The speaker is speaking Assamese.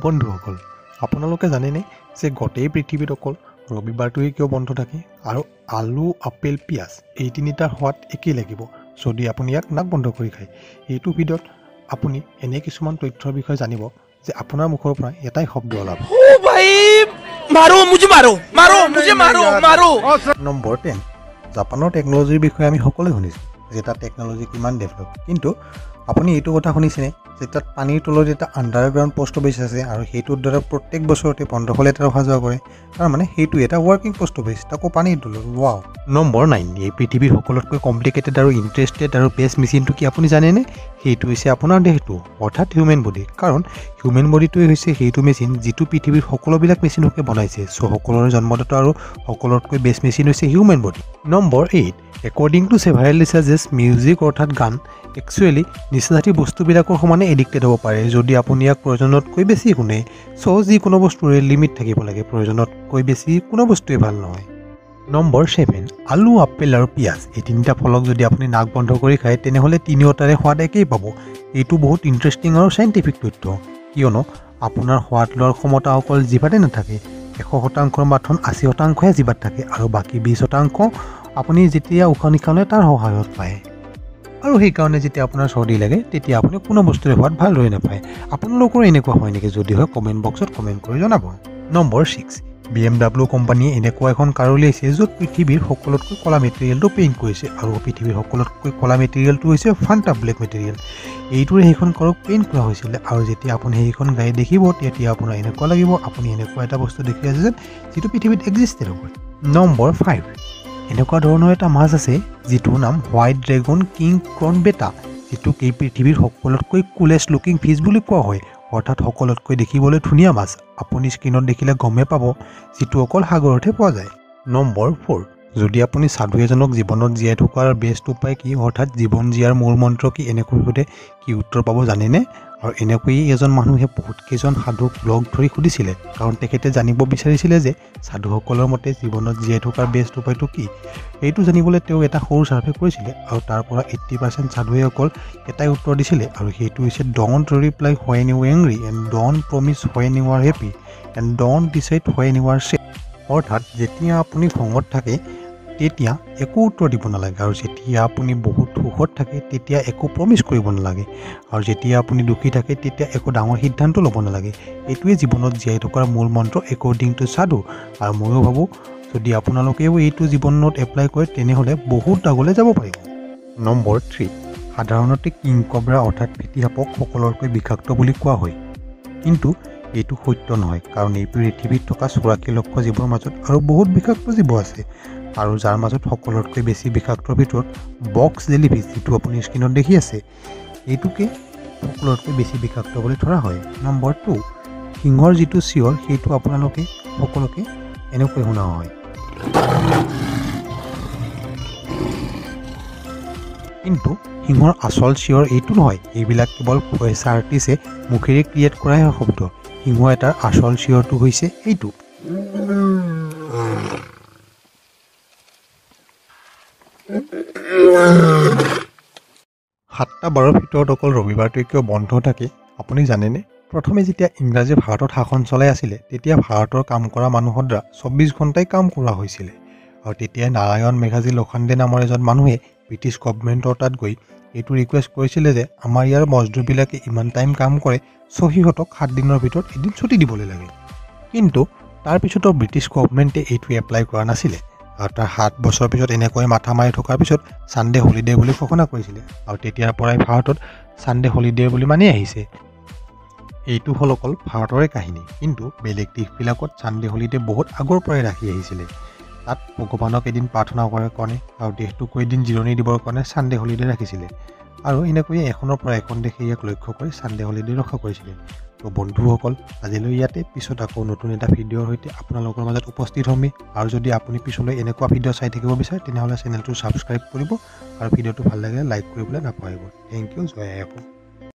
বন্ধুসকল, আপোনালোকে জানেনে যে গোটেই পৃথিৱীত অকল ৰবিবাৰটোৱে কিয় বন্ধ থাকে আৰু আলু, আপেল, পিঁয়াজ এই তিনিটাৰ সোৱাদ একেই লাগিব যদি আপুনি ইয়াক নাক বন্ধ কৰি খায়। এইটো ভিডিঅ'ত আপুনি এনে কিছুমান তথ্যৰ বিষয়ে জানিব যে আপোনাৰ মুখৰ পৰা এটাই শব্দ ওলাব। নম্বৰ 10, জাপানৰ টেকন'লজিৰ বিষয়ে আমি সকলোৱে শুনিছোঁ যে তাত টেকন'লজি কিমান ডেভেলপ, কিন্তু আপুনি এইটো কথা শুনিছেনে যে তাত পানীৰ তলত এটা আণ্ডাৰগ্ৰাউণ্ড পোষ্ট অফিচ আছে আৰু সেইটোৰ দ্বাৰা প্ৰত্যেক বছৰতে 1500 লিটাৰ অহা যোৱা কৰে। তাৰমানে সেইটো এটা ৱৰ্কিং পোষ্ট অফিচ, তাকো পানীৰ তলত। ৱাও। নম্বৰ 9, এই পৃথিৱীৰ সকলোতকৈ কমপ্লিকেটেড আৰু ইণ্টাৰেষ্টেড আৰু বেষ্ট মেচিনটো কি আপুনি জানেনে? সেইটো হৈছে আপোনাৰ দেহটো, অৰ্থাৎ হিউমেন বডি। কাৰণ হিউমেন বডিটোৱে হৈছে সেইটো মেচিন যিটো পৃথিৱীৰ সকলোবিলাক মেচিনকে বনাইছে। চ' সকলোৰে জন্মদাতা আৰু সকলোতকৈ বেষ্ট মেচিন হৈছে human body. Number 8, according to several researches, music অৰ্থাৎ গান একচুৱেলি নিচাজাতীয় বস্তুবিলাকৰ সমানে এডিক্টেড হ'ব পাৰে যদি আপুনি ইয়াক প্ৰয়োজনতকৈ বেছি শুনে। চ' যিকোনো বস্তুৰে লিমিট থাকিব লাগে, প্ৰয়োজনতকৈ বেছি কোনো বস্তুৱে ভাল নহয়। নম্বৰ 7, আলু, আপেল আৰু পিঁয়াজ এই তিনিটা ফলক যদি আপুনি নাক বন্ধ কৰি খায় তেনেহ'লে তিনিওটাৰে সোৱাদ একেই পাব। এইটো বহুত ইণ্টাৰেষ্টিং আৰু চাইণ্টিফিক তথ্য, কিয়নো আপোনাৰ সোৱাদ লোৱাৰ ক্ষমতা অকল জিভাতে নাথাকে। 100% মাথন 80%হে জিভাত থাকে আৰু বাকী 20% আপুনি যেতিয়া উশাহ নিশাহ লয় তাৰ সহায়ত পায়। আৰু সেইকাৰণে যেতিয়া আপোনাৰ চৰ্দি লাগে তেতিয়া আপুনি কোনো বস্তুৰে সোৱাদ ভালদৰে নাপায়। আপোনালোকৰ এনেকুৱা হয় নেকি? যদি হয় কমেণ্ট বক্সত কমেণ্ট কৰি জনাব। নম্বৰ 6, BMW কোম্পানীয়ে এনেকুৱা এখন কাৰ উলিয়াইছে য'ত পৃথিৱীৰ সকলোতকৈ ক'লা মেটেৰিয়েলটো পেইণ্ট কৰিছে আৰু পৃথিৱীৰ সকলোতকৈ ক'লা মেটেৰিয়েলটো হৈছে ফাণ্টা ব্লেক মেটেৰিয়েল। এইটোৰে সেইখন কাৰক পেইণ্ট কৰা হৈছিলে আৰু যেতিয়া আপুনি সেইখন গাড়ী দেখিব তেতিয়া আপোনাৰ এনেকুৱা লাগিব আপুনি এনেকুৱা এটা বস্তু দেখি আছে যেন যিটো পৃথিৱীত এক্সিষ্টেড কৰে। নম্বৰ 5, এনেকুৱা ধৰণৰ এটা মাছ আছে যিটোৰ নাম হোৱাইট ড্ৰেগন কিং ক্ৰন বেটা, যিটোক এই পৃথিৱীৰ সকলোতকৈ কুলেষ্ট লুকিং ফিছ বুলি কোৱা হয়, অৰ্থাৎ সকলোতকৈ দেখিবলৈ ধুনীয়া মাছ। আপুনি স্ক্ৰীণত দেখিলে গমেই পাব, যিটো অকল সাগৰতহে পোৱা যায়। নম্বৰ 4, যদি আপুনি সাধু এজনক জীৱনত জীয়াই থকাৰ বেষ্ট উপায় কি, অৰ্থাৎ জীৱন জীয়াৰ মূল মন্ত্ৰ কি এনেকৈ সোধে, কি উত্তৰ পাব জানেনে? আৰু এনেকৈয়ে এজন মানুহে বহুতকেইজন সাধুক ব্লগ ধৰি সুধিছিলে, কাৰণ তেখেতে জানিব বিচাৰিছিলে যে সাধুসকলৰ মতে জীৱনত জীয়াই থকাৰ বেষ্ট উপায়টো কি। এইটো জানিবলৈ তেওঁ এটা সৰু ছাৰ্ভে কৰিছিলে আৰু তাৰ পৰা 80% সাধুৱে অকল এটাই উত্তৰ দিছিলে, আৰু সেইটো হৈছে don't reply when you angry and don't promise when you are happy and don't decide when you are sad. অৰ্থাৎ যেতিয়া আপুনি খঙত থাকে তেতিয়া একো উত্তৰ দিব নালাগে, আৰু যেতিয়া আপুনি বহুত সুখত থাকে তেতিয়া একো প্ৰমিছ কৰিব নালাগে, আৰু যেতিয়া আপুনি দুখী থাকে তেতিয়া একো ডাঙৰ সিদ্ধান্ত ল'ব নালাগে। এইটোৱে জীৱনত জীয়াই থকাৰ মূল মন্ত্ৰ একৰ্ডিং টু সাধু। আৰু ময়ো ভাবোঁ যদি আপোনালোকেও এইটো জীৱনত এপ্লাই কৰে তেনেহ'লে বহুত আগলৈ যাব পাৰিব। নম্বৰ 3, সাধাৰণতে কিং কব্ৰা অৰ্থাৎ ফেটি সাপক সকলোতকৈ বিষাক্ত বুলি কোৱা হয়, কিন্তু এইটো সত্য নহয়, কাৰণ এই পৃথিৱীত থকা 84 লক্ষ জীৱৰ মাজত আৰু বহুত বিষাক্ত জীৱ আছে, আৰু যাৰ মাজত সকলোতকৈ বেছি বিষাক্তৰ ভিতৰত বক্স জেলিফিছ, যিটো আপুনি স্ক্ৰীণত দেখি আছে, এইটোকে সকলোতকৈ বেছি বিষাক্ত বুলি ধৰা হয়। নম্বৰ 2, সিংহৰ যিটো চিঞৰ সেইটো আপোনালোকে সকলোকে এনেকৈ শুনা হয়, কিন্তু সিংহৰ আচল চিঞৰ এইটো নহয়। এইবিলাক কেৱল ভইচ আৰ্টিষ্টে মুখেৰে ক্ৰিয়েট কৰাই শব্দ। সিংহ এটাৰ আচল চিঞৰটো হৈছে এইটো। 7টা বাৰৰ ভিতৰত অকল ৰবিবাৰটোৱে কিয় বন্ধ থাকে আপুনি জানেনে? প্ৰথমে যেতিয়া ইংৰাজে ভাৰতত শাসন চলাই আছিলে তেতিয়া ভাৰতৰ কাম কৰা মানুহৰ দ্বাৰা 24 ঘণ্টাই কাম কৰা হৈছিলে, আৰু তেতিয়াই নাৰায়ণ মেঘাজী লখাণ্ডে নামৰ এজন মানুহে ব্ৰিটিছ গভৰ্ণমেণ্টৰ তাত গৈ এইটো ৰিকুৱেষ্ট কৰিছিলে যে আমাৰ ইয়াৰ মজদুৰবিলাকে ইমান টাইম কাম কৰে, চ' সিহঁতক 7 দিনৰ ভিতৰত এদিন ছুটি দিবলৈ লাগে। কিন্তু তাৰপিছতো ব্ৰিটিছ গভৰ্ণমেণ্টে এইটো এপ্লাই কৰা নাছিলে, আৰু তাৰ 7 বছৰ পিছত এনেকৈ মাথা মাৰি থকাৰ পিছত ছানডে হলিডে বুলি ঘোষণা কৰিছিলে, আৰু তেতিয়াৰ পৰাই ভাৰতত ছানডে হলিডে বুলি মানি আহিছে। এইটো হ'ল অকল ভাৰতৰে কাহিনী, কিন্তু বেলেগ দেশবিলাকত ছানডে হলিডে বহুত আগৰ পৰাই ৰাখি আহিছিলে। তাত ভগৱানক এদিন প্ৰাৰ্থনা কৰাৰ কাৰণে আৰু দেশটোকো এদিন জিৰণি দিবৰ কাৰণে ছানডে হলিডে ৰাখিছিলে, আৰু এনেকৈয়ে এখনৰ পৰা এখন দেশে ইয়াক লক্ষ্য কৰি ছানডে হলিডে ৰখা কৰিছিলে। তো বন্ধুসকল, আজিলৈ ইয়াতে, পিছত আকৌ নতুন এটা ভিডিঅ'ৰ সৈতে আপোনালোকৰ মাজত উপস্থিত হ'মেই। আৰু যদি আপুনি পিছলৈ এনেকুৱা ভিডিঅ' চাই থাকিব বিচাৰে তেনেহ'লে চেনেলটো ছাবস্ক্ৰাইব কৰিব, আৰু ভিডিঅ'টো ভাল লাগিলে লাইক কৰিবলৈ নাপাহৰিব। থেংক ইউ, জয় আই অসম।